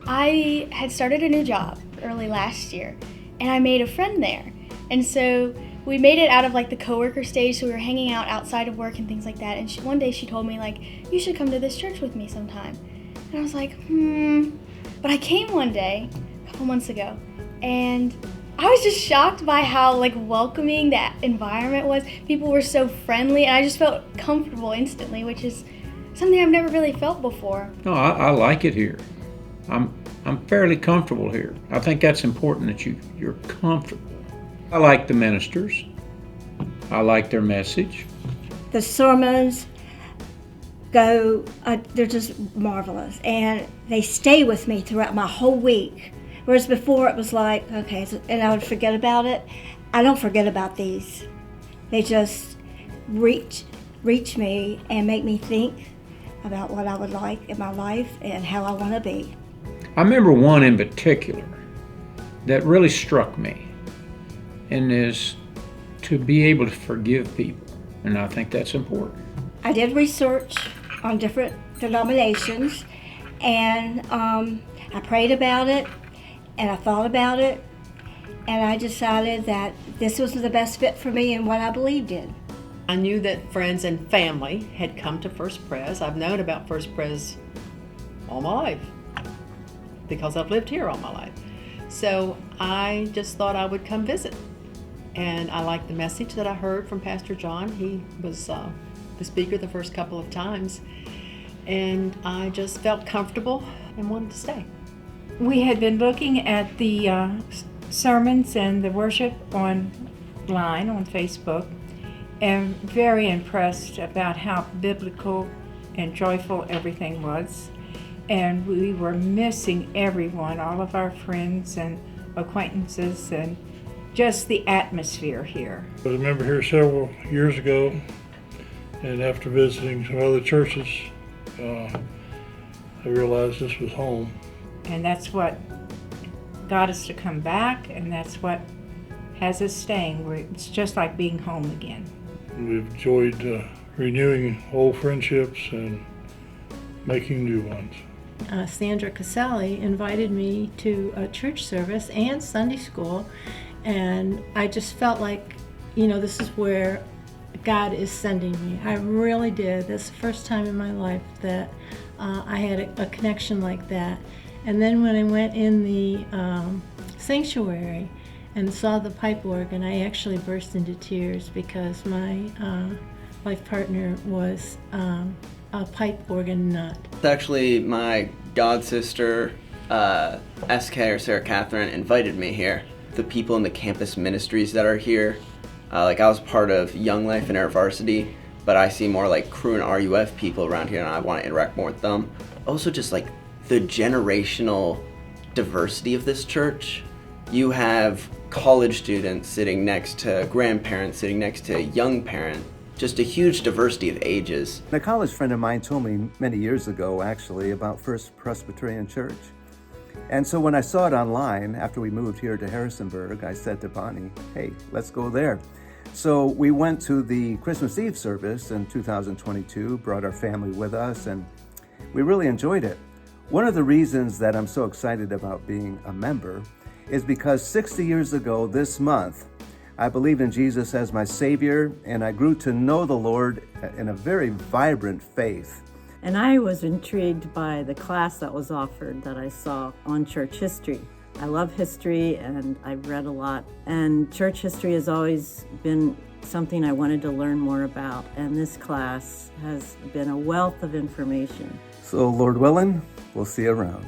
I had started a new job early last year, and I made a friend there. And so we made it out of like the coworker stage, so we were hanging out outside of work and things like that. And one day she told me like, you should come to this church with me sometime. And I was like, But I came one day, a couple months ago, and I was just shocked by how like welcoming that environment was. People were so friendly, and I just felt comfortable instantly, which is something I've never really felt before. No, I like it here. I'm fairly comfortable here. I think that's important that you're comfortable. I like the ministers. I like their message. The sermons they're just marvelous, and they stay with me throughout my whole week. Whereas before it was like, okay, and I would forget about it. I don't forget about these. They just reach me and make me think about what I would like in my life and how I want to be. I remember one in particular that really struck me, and is to be able to forgive people, and I think that's important. I did research on different denominations, and I prayed about it, and I thought about it, and I decided that this was the best fit for me and what I believed in. I knew that friends and family had come to First Pres. I've known about First Pres all my life because I've lived here all my life. So I just thought I would come visit. And I liked the message that I heard from Pastor John. He was the speaker the first couple of times. And I just felt comfortable and wanted to stay. We had been looking at the sermons and the worship online on Facebook, and very impressed about how biblical and joyful everything was. And we were missing everyone, all of our friends and acquaintances, and just the atmosphere here. I remember here several years ago, and after visiting some other churches, I realized this was home. And that's what got us to come back, and that's what has us staying. It's just like being home again. We've enjoyed renewing old friendships and making new ones. Sandra Caselli invited me to a church service and Sunday school, and I just felt like, this is where God is sending me. I really did. That's the first time in my life that I had a connection like that. And then when I went in the sanctuary and saw the pipe organ, I actually burst into tears because my life partner was a pipe organ nut. It's actually my god sister, SK or Sarah Catherine, invited me here. The people in the campus ministries that are here, I was part of Young Life and Air Varsity, but I see more like Crew and RUF people around here, and I want to interact more with them. Also, just like the generational diversity of this church. You have college students sitting next to grandparents, sitting next to young parents. Just a huge diversity of ages. A college friend of mine told me many years ago, actually, about First Presbyterian Church. And so when I saw it online, after we moved here to Harrisonburg, I said to Bonnie, hey, let's go there. So we went to the Christmas Eve service in 2022, brought our family with us, and we really enjoyed it. One of the reasons that I'm so excited about being a member is because 60 years ago this month, I believed in Jesus as my Savior, and I grew to know the Lord in a very vibrant faith. And I was intrigued by the class that was offered that I saw on church history. I love history, and I've read a lot. And church history has always been something I wanted to learn more about. And this class has been a wealth of information. So, Lord willing, we'll see you around.